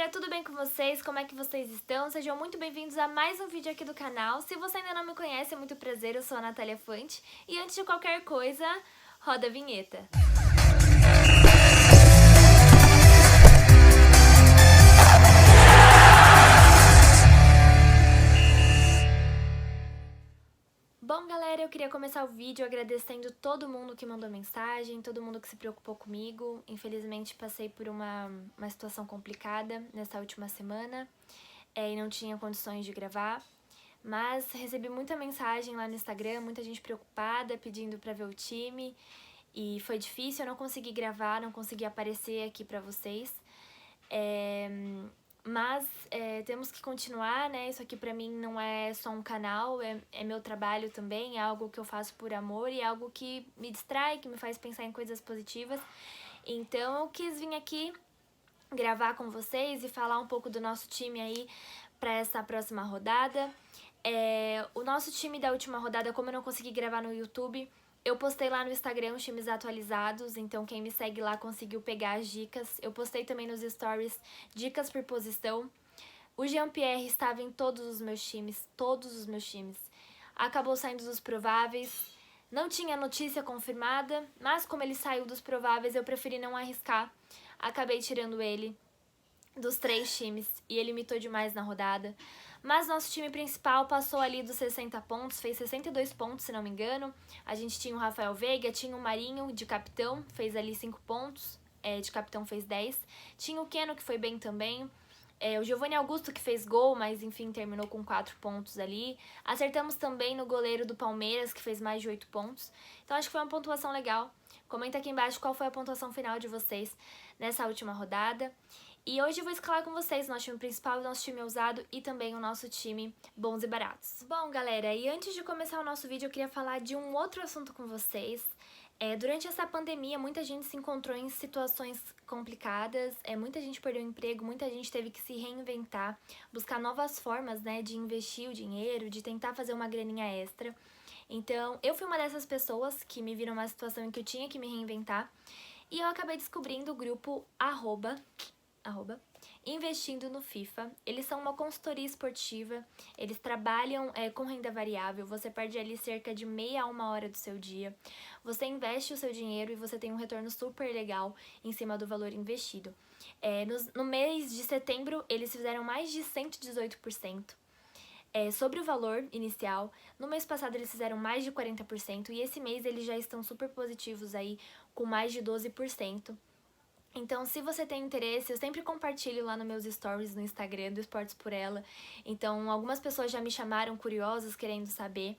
galera, tudo bem com vocês? Como é que vocês estão? Sejam muito bem-vindos a mais um vídeo aqui do canal. Se você ainda não me conhece, é muito prazer, eu sou a Natália Fante. E antes de qualquer coisa, roda a vinheta. Bom, galera, eu queria começar o vídeo agradecendo todo mundo que mandou mensagem, todo mundo que se preocupou comigo. Infelizmente, passei por uma situação complicada nessa última semana e não tinha condições de gravar. Mas recebi muita mensagem lá no Instagram, muita gente preocupada, pedindo pra ver o time. E foi difícil, eu não consegui gravar, não consegui aparecer aqui pra vocês. Mas temos que continuar, né? Isso aqui pra mim não é só um canal, é meu trabalho também, é algo que eu faço por amor e é algo que me distrai, que me faz pensar em coisas positivas. Então eu quis vir aqui gravar com vocês e falar um pouco do nosso time aí pra essa próxima rodada. O nosso time da última rodada, como eu não consegui gravar no YouTube, eu postei lá no Instagram os times atualizados, então quem me segue lá conseguiu pegar as dicas. Eu postei também nos stories dicas por posição. O Jean-Pierre estava em todos os meus times, Acabou saindo dos prováveis. Não tinha notícia confirmada, mas como ele saiu dos prováveis, eu preferi não arriscar. Acabei tirando ele dos 3 times e ele imitou demais na rodada. Mas nosso time principal passou ali dos 60 pontos, fez 62 pontos, se não me engano. A gente tinha o Rafael Veiga, tinha o Marinho de capitão, fez ali 5 pontos, de capitão fez 10. Tinha o Keno, que foi bem também. O Giovanni Augusto, que fez gol, mas enfim, terminou com 4 pontos ali. Acertamos também no goleiro do Palmeiras, que fez mais de 8 pontos. Então acho que foi uma pontuação legal. Comenta aqui embaixo qual foi a pontuação final de vocês nessa última rodada. E hoje eu vou escalar com vocês o nosso time principal, o nosso time ousado e também o nosso time bons e baratos. Bom, galera, e antes de começar o nosso vídeo, eu queria falar de um outro assunto com vocês. Durante essa pandemia, muita gente se encontrou em situações complicadas, muita gente perdeu o emprego, muita gente teve que se reinventar, buscar novas formas, né, de investir o dinheiro, de tentar fazer uma graninha extra. Então, eu fui uma dessas pessoas que me viram numa situação em que eu tinha que me reinventar e eu acabei descobrindo o grupo Investindo no FIFA. Eles são uma consultoria esportiva, eles trabalham com renda variável, você perde ali cerca de meia a uma hora do seu dia, você investe o seu dinheiro e você tem um retorno super legal em cima do valor investido. No mês de setembro, eles fizeram mais de 118%. Sobre o valor inicial, no mês passado eles fizeram mais de 40% e esse mês eles já estão super positivos aí, com mais de 12%. Então, se você tem interesse, eu sempre compartilho lá nos meus stories no Instagram do Esportes por Ela. Então, algumas pessoas já me chamaram curiosas, querendo saber.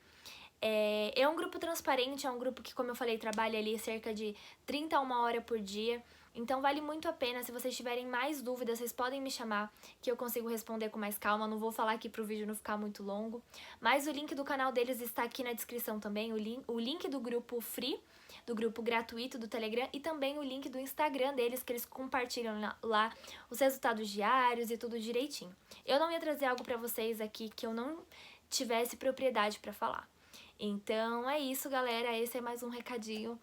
É um grupo transparente, é um grupo que, como eu falei, trabalha ali cerca de 30 a 1 hora por dia. Então, vale muito a pena. Se vocês tiverem mais dúvidas, vocês podem me chamar, que eu consigo responder com mais calma. Não vou falar aqui pro vídeo não ficar muito longo. Mas o link do canal deles está aqui na descrição também. O link do grupo Free, do grupo gratuito do Telegram e também o link do Instagram deles, que eles compartilham lá os resultados diários e tudo direitinho. Eu não ia trazer algo pra vocês aqui que eu não tivesse propriedade pra falar. Então é isso, galera, esse é mais um recadinho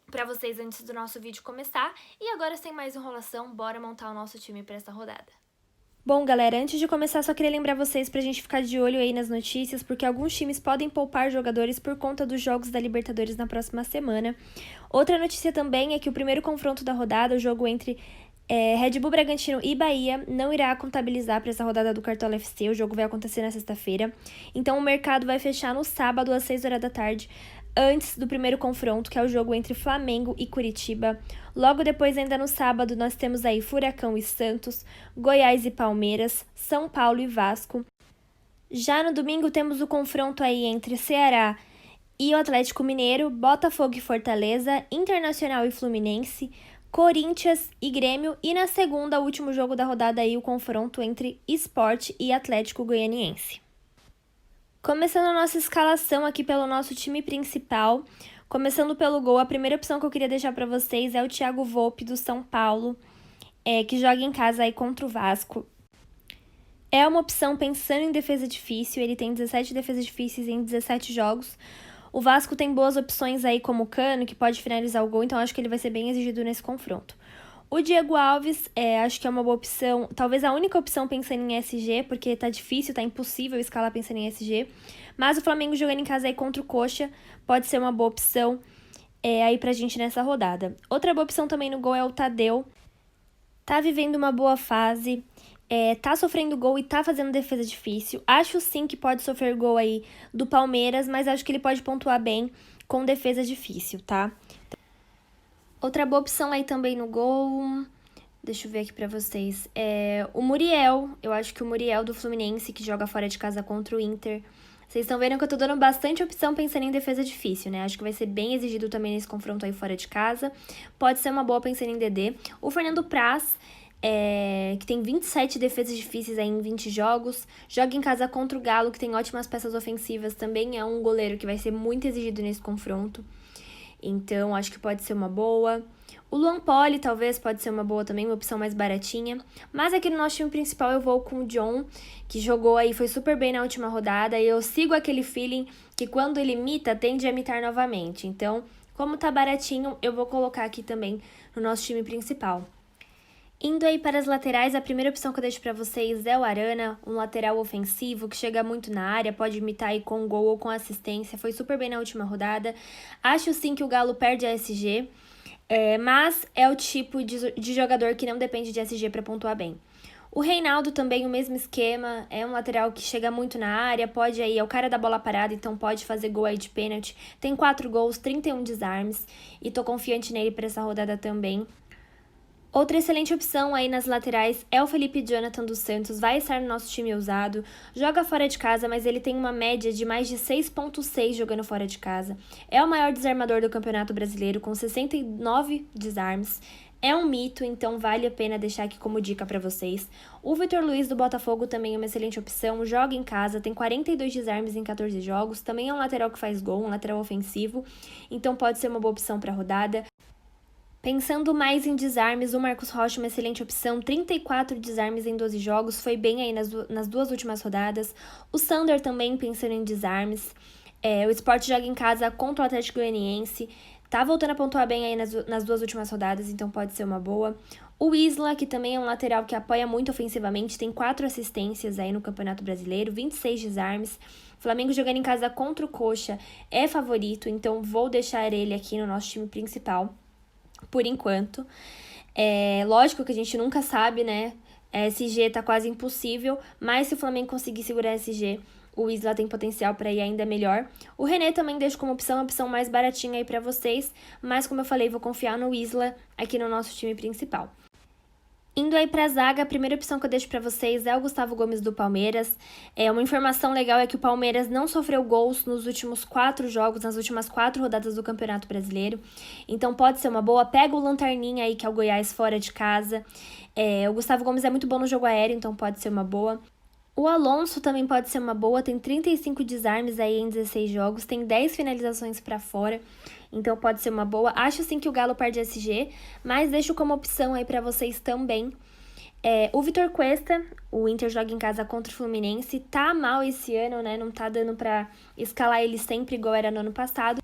pra vocês antes do nosso vídeo começar. E agora, sem mais enrolação, bora montar o nosso time pra essa rodada. Bom, galera, antes de começar, só queria lembrar vocês pra gente ficar de olho aí nas notícias, porque alguns times podem poupar jogadores por conta dos jogos da Libertadores na próxima semana. Outra notícia também é que o primeiro confronto da rodada, o jogo entre Red Bull Bragantino e Bahia, não irá contabilizar para essa rodada do Cartola FC, o jogo vai acontecer na sexta-feira. Então o mercado vai fechar no sábado às 6 horas da tarde, antes do primeiro confronto, que é o jogo entre Flamengo e Curitiba. Logo depois, ainda no sábado, nós temos aí Furacão e Santos, Goiás e Palmeiras, São Paulo e Vasco. Já no domingo temos o confronto aí entre Ceará e o Atlético Mineiro, Botafogo e Fortaleza, Internacional e Fluminense, Corinthians e Grêmio, e na segunda, o último jogo da rodada aí, o confronto entre Sport e Atlético Goianiense. Começando a nossa escalação aqui pelo nosso time principal, começando pelo gol, a primeira opção que eu queria deixar para vocês é o Thiago Volpi do São Paulo, que joga em casa aí contra o Vasco. É uma opção pensando em defesa difícil, ele tem 17 defesas difíceis em 17 jogos. O Vasco tem boas opções aí como o Cano, que pode finalizar o gol, então acho que ele vai ser bem exigido nesse confronto. O Diego Alves, acho que é uma boa opção, talvez a única opção pensando em SG, porque tá difícil, tá impossível escalar pensando em SG. Mas o Flamengo jogando em casa aí contra o Coxa pode ser uma boa opção aí pra gente nessa rodada. Outra boa opção também no gol é o Tadeu. Tá vivendo uma boa fase, tá sofrendo gol e tá fazendo defesa difícil. Acho sim que pode sofrer gol aí do Palmeiras, mas acho que ele pode pontuar bem com defesa difícil, tá? Outra boa opção aí também no gol, deixa eu ver aqui pra vocês, o Muriel. Eu acho que o Muriel do Fluminense, que joga fora de casa contra o Inter. Vocês estão vendo que eu tô dando bastante opção pensando em defesa difícil, né? Acho que vai ser bem exigido também nesse confronto aí fora de casa. Pode ser uma boa pensando em DD. O Fernando Praz, que tem 27 defesas difíceis aí em 20 jogos. Joga em casa contra o Galo, que tem ótimas peças ofensivas. Também é um goleiro que vai ser muito exigido nesse confronto. Então, acho que pode ser uma boa. O Luan Poli, talvez, pode ser uma boa também, uma opção mais baratinha. Mas aqui no nosso time principal eu vou com o John, que jogou aí, foi super bem na última rodada. E eu sigo aquele feeling que quando ele imita, tende a imitar novamente. Então, como tá baratinho, eu vou colocar aqui também no nosso time principal. Indo aí para as laterais, a primeira opção que eu deixo para vocês é o Arana, um lateral ofensivo que chega muito na área, pode imitar aí com gol ou com assistência, foi super bem na última rodada. Acho sim que o Galo perde a SG, mas é o tipo de jogador que não depende de SG para pontuar bem. O Reinaldo também, o mesmo esquema, é um lateral que chega muito na área, pode aí, é o cara da bola parada, então pode fazer gol aí de pênalti. Tem 4 gols, 31 desarmes e tô confiante nele para essa rodada também. Outra excelente opção aí nas laterais é o Felipe Jonathan dos Santos, vai estar no nosso time usado, joga fora de casa, mas ele tem uma média de mais de 6,6 jogando fora de casa. É o maior desarmador do Campeonato Brasileiro, com 69 desarmes. É um mito, então vale a pena deixar aqui como dica para vocês. O Vitor Luiz do Botafogo também é uma excelente opção, joga em casa, tem 42 desarmes em 14 jogos, também é um lateral que faz gol, um lateral ofensivo, então pode ser uma boa opção para a rodada. Pensando mais em desarmes, o Marcos Rocha é uma excelente opção, 34 desarmes em 12 jogos, foi bem aí nas 2 últimas rodadas. O Sander também pensando em desarmes. O Sport joga em casa contra o Atlético Goianiense, tá voltando a pontuar bem aí nas 2 últimas rodadas, então pode ser uma boa. O Isla, que também é um lateral que apoia muito ofensivamente, tem 4 assistências aí no Campeonato Brasileiro, 26 desarmes. O Flamengo jogando em casa contra o Coxa é favorito, então vou deixar ele aqui no nosso time principal. Por enquanto. Lógico que a gente nunca sabe, né? SG tá quase impossível, mas se o Flamengo conseguir segurar SG, o Isla tem potencial para ir ainda melhor. O René também deixo como opção, a opção mais baratinha aí para vocês, mas como eu falei, vou confiar no Isla aqui no nosso time principal. Indo aí pra zaga, a primeira opção que eu deixo pra vocês é o Gustavo Gomes do Palmeiras. Uma informação legal é que o Palmeiras não sofreu gols nos últimos 4 jogos, nas últimas 4 rodadas do Campeonato Brasileiro. Então pode ser uma boa. Pega o Lanterninha aí, que é o Goiás, fora de casa. O Gustavo Gomes é muito bom no jogo aéreo, então pode ser uma boa. O Alonso também pode ser uma boa, tem 35 desarmes aí em 16 jogos, tem 10 finalizações para fora, então pode ser uma boa. Acho sim que o Galo perde SG, mas deixo como opção aí para vocês também. O Vitor Cuesta, o Inter joga em casa contra o Fluminense, tá mal esse ano, né? Não tá dando para escalar ele sempre igual era no ano passado.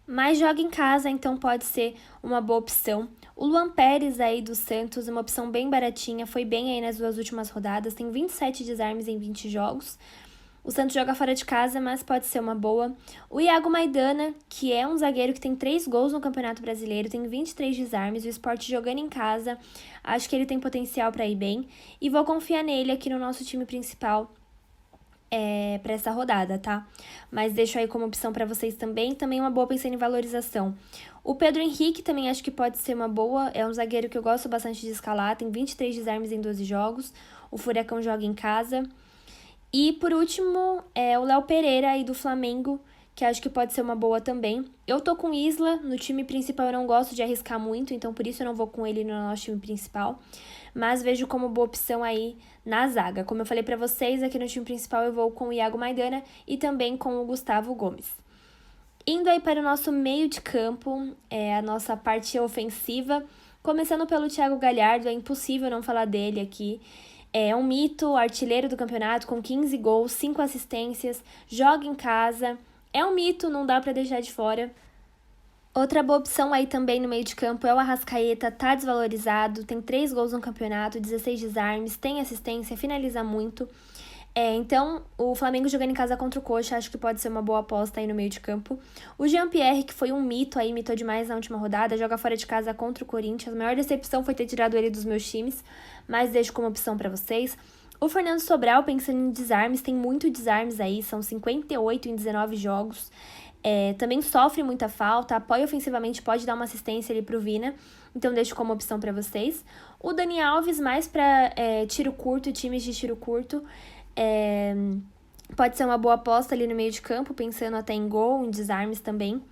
Mas joga em casa, então pode ser uma boa opção. O Luan Pérez aí do Santos, uma opção bem baratinha, foi bem aí nas 2 últimas rodadas, tem 27 desarmes em 20 jogos. O Santos joga fora de casa, mas pode ser uma boa. O Iago Maidana, que é um zagueiro que tem 3 gols no Campeonato Brasileiro, tem 23 desarmes, o Sport jogando em casa, acho que ele tem potencial para ir bem. E vou confiar nele aqui no nosso time principal. Para essa rodada, tá? Mas deixo aí como opção para vocês também. Também uma boa pensando em valorização. O Pedro Henrique também acho que pode ser uma boa. É um zagueiro que eu gosto bastante de escalar. Tem 23 desarmes em 12 jogos. O Furacão joga em casa. E por último, o Léo Pereira aí do Flamengo, que acho que pode ser uma boa também. Eu tô com Isla, no time principal eu não gosto de arriscar muito, então por isso eu não vou com ele no nosso time principal. Mas vejo como boa opção aí na zaga. Como eu falei pra vocês, aqui no time principal eu vou com o Iago Maidana e também com o Gustavo Gomes. Indo aí para o nosso meio de campo, a nossa parte ofensiva, começando pelo Thiago Galhardo, é impossível não falar dele aqui. É um mito, artilheiro do campeonato, com 15 gols, 5 assistências, joga em casa. É um mito, não dá pra deixar de fora. Outra boa opção aí também no meio de campo é o Arrascaeta, tá desvalorizado, tem 3 gols no campeonato, 16 desarmes, tem assistência, finaliza muito. Então, o Flamengo jogando em casa contra o Coxa, acho que pode ser uma boa aposta aí no meio de campo. O Jean-Pierre, que foi um mito aí, mitou demais na última rodada, joga fora de casa contra o Corinthians. A maior decepção foi ter tirado ele dos meus times, mas deixo como opção para vocês. O Fernando Sobral, pensando em desarmes, tem muito desarmes aí, são 58 em 19 jogos. Também sofre muita falta, apoia ofensivamente, pode dar uma assistência ali pro Vina, então deixo como opção para vocês. O Dani Alves, mais para tiro curto, times de tiro curto, pode ser uma boa aposta ali no meio de campo, pensando até em gol, em desarmes também.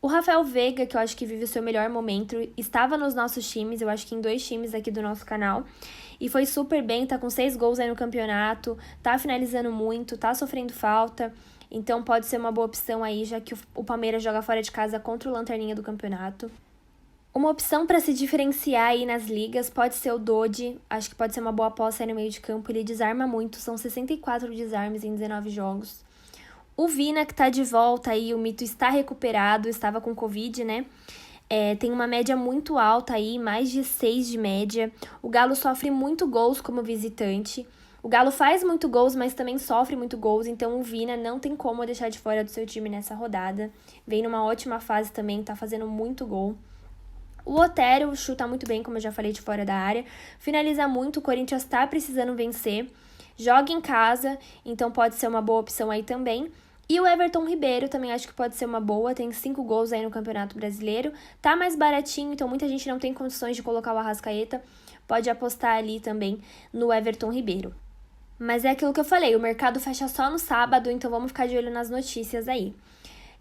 O Rafael Veiga, que eu acho que vive o seu melhor momento, estava nos nossos times, eu acho que em 2 times aqui do nosso canal, e foi super bem, tá com 6 gols aí no campeonato, tá finalizando muito, tá sofrendo falta, então pode ser uma boa opção aí, já que o Palmeiras joga fora de casa contra o Lanterninha do campeonato. Uma opção para se diferenciar aí nas ligas pode ser o Dodi, acho que pode ser uma boa aposta aí no meio de campo, ele desarma muito, são 64 desarmes em 19 jogos. O Vina, que tá de volta aí, o mito está recuperado, estava com Covid, né? Tem uma média muito alta aí, mais de 6 de média. O Galo sofre muito gols como visitante. O Galo faz muito gols, mas também sofre muito gols, então o Vina não tem como deixar de fora do seu time nessa rodada. Vem numa ótima fase também, tá fazendo muito gol. O Otero chuta muito bem, como eu já falei, de fora da área. Finaliza muito, o Corinthians tá precisando vencer. Joga em casa, então pode ser uma boa opção aí também. E o Everton Ribeiro também acho que pode ser uma boa, tem 5 gols aí no Campeonato Brasileiro. Tá mais baratinho, então muita gente não tem condições de colocar o Arrascaeta. Pode apostar ali também no Everton Ribeiro. Mas é aquilo que eu falei, o mercado fecha só no sábado, então vamos ficar de olho nas notícias aí.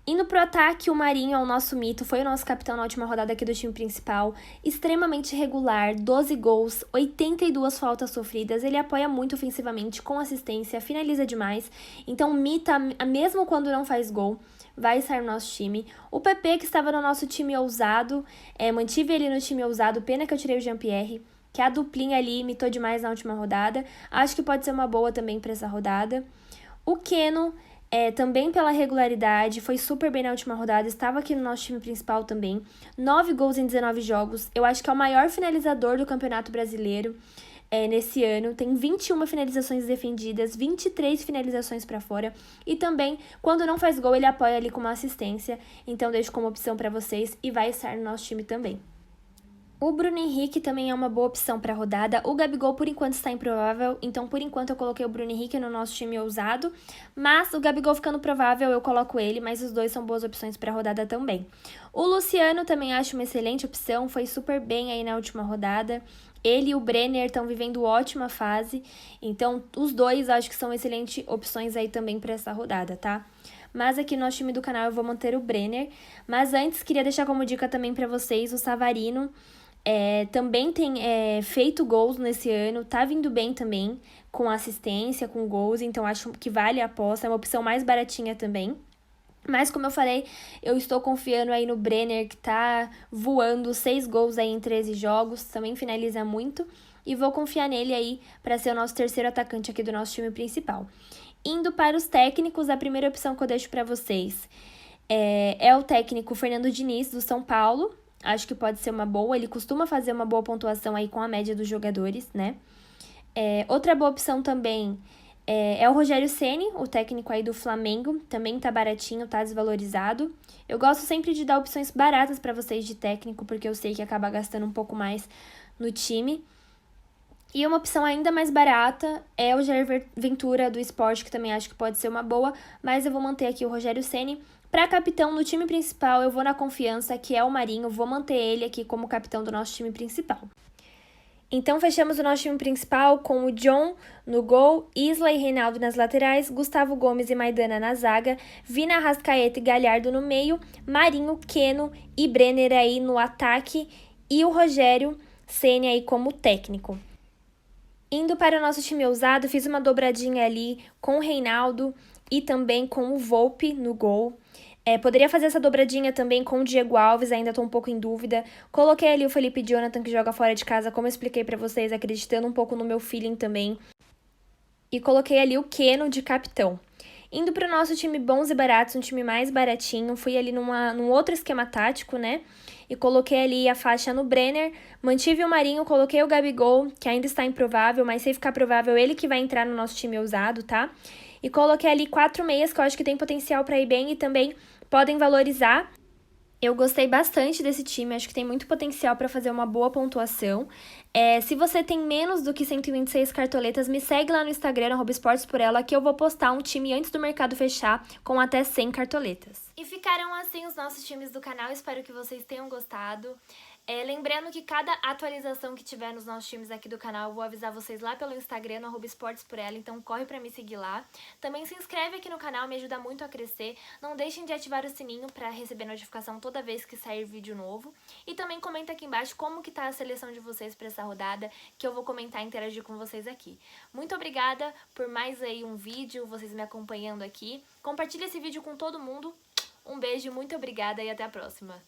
Indo pro ataque, o Marinho é o nosso mito, foi o nosso capitão na última rodada aqui do time principal, extremamente regular, 12 gols, 82 faltas sofridas, ele apoia muito ofensivamente, com assistência, finaliza demais, então mita, mesmo quando não faz gol, vai estar no nosso time. O PP, que estava no nosso time ousado, mantive ele no time ousado, pena que eu tirei o Jean-Pierre, que a duplinha ali imitou demais na última rodada, acho que pode ser uma boa também para essa rodada. O Keno, também pela regularidade, foi super bem na última rodada, estava aqui no nosso time principal também. 9 gols em 19 jogos, eu acho que é o maior finalizador do Campeonato Brasileiro nesse ano. Tem 21 finalizações defendidas, 23 finalizações para fora. E também, quando não faz gol, ele apoia ali com uma assistência. Então, deixo como opção para vocês e vai estar no nosso time também. O Bruno Henrique também é uma boa opção para a rodada. O Gabigol, por enquanto, está improvável. Então, por enquanto, eu coloquei o Bruno Henrique no nosso time ousado. Mas o Gabigol ficando provável, eu coloco ele. Mas os dois são boas opções para a rodada também. O Luciano também acho uma excelente opção. Foi super bem aí na última rodada. Ele e o Brenner estão vivendo ótima fase. Então, os dois acho que são excelentes opções aí também para essa rodada, tá? Mas aqui no nosso time do canal eu vou manter o Brenner. Mas antes, queria deixar como dica também para vocês o Savarino. Também tem feito gols nesse ano, tá vindo bem também, com assistência, com gols, então acho que vale a aposta, é uma opção mais baratinha também. Mas, como eu falei, eu estou confiando aí no Brenner, que tá voando 6 gols aí em 13 jogos, também finaliza muito, e vou confiar nele aí para ser o nosso terceiro atacante aqui do nosso time principal. Indo para os técnicos, a primeira opção que eu deixo para vocês é o técnico Fernando Diniz, do São Paulo. Acho que pode ser uma boa, ele costuma fazer uma boa pontuação aí com a média dos jogadores, né? Outra boa opção também é o Rogério Ceni, o técnico aí do Flamengo, também tá baratinho, tá desvalorizado. Eu gosto sempre de dar opções baratas para vocês de técnico, porque eu sei que acaba gastando um pouco mais no time. E uma opção ainda mais barata é o Jair Ventura do Sport, que também acho que pode ser uma boa, mas eu vou manter aqui o Rogério Ceni. Para capitão no time principal, eu vou na confiança, que é o Marinho, vou manter ele aqui como capitão do nosso time principal. Então, fechamos o nosso time principal com o John no gol, Isla e Reinaldo nas laterais, Gustavo Gomes e Maidana na zaga, Vina, Arrascaeta e Galhardo no meio, Marinho, Keno e Brenner aí no ataque e o Rogério Ceni aí como técnico. Indo para o nosso time ousado, fiz uma dobradinha ali com o Reinaldo e também com o Volpi no gol. Poderia fazer essa dobradinha também com o Diego Alves, ainda estou um pouco em dúvida. Coloquei ali o Felipe Jonathan, que joga fora de casa, como eu expliquei para vocês, acreditando um pouco no meu feeling também. E coloquei ali o Keno de capitão. Indo pro nosso time bons e baratos, um time mais baratinho, fui ali num outro esquema tático, né? E coloquei ali a faixa no Brenner, mantive o Marinho, coloquei o Gabigol, que ainda está improvável, mas se ficar provável, ele que vai entrar no nosso time ousado, tá? E coloquei ali 4 meias, que eu acho que tem potencial para ir bem e também podem valorizar. Eu gostei bastante desse time, acho que tem muito potencial para fazer uma boa pontuação. Se você tem menos do que 126 cartoletas, me segue lá no Instagram, @esportesporela, que eu vou postar um time antes do mercado fechar com até 100 cartoletas. E ficaram assim os nossos times do canal, espero que vocês tenham gostado. Lembrando que cada atualização que tiver nos nossos times aqui do canal, eu vou avisar vocês lá pelo Instagram, no @esportesporela, então corre pra me seguir lá. Também se inscreve aqui no canal, me ajuda muito a crescer. Não deixem de ativar o sininho pra receber notificação toda vez que sair vídeo novo. E também comenta aqui embaixo como que tá a seleção de vocês pra essa rodada, que eu vou comentar e interagir com vocês aqui. Muito obrigada por mais aí um vídeo, vocês me acompanhando aqui. Compartilha esse vídeo com todo mundo. Um beijo, muito obrigada e até a próxima.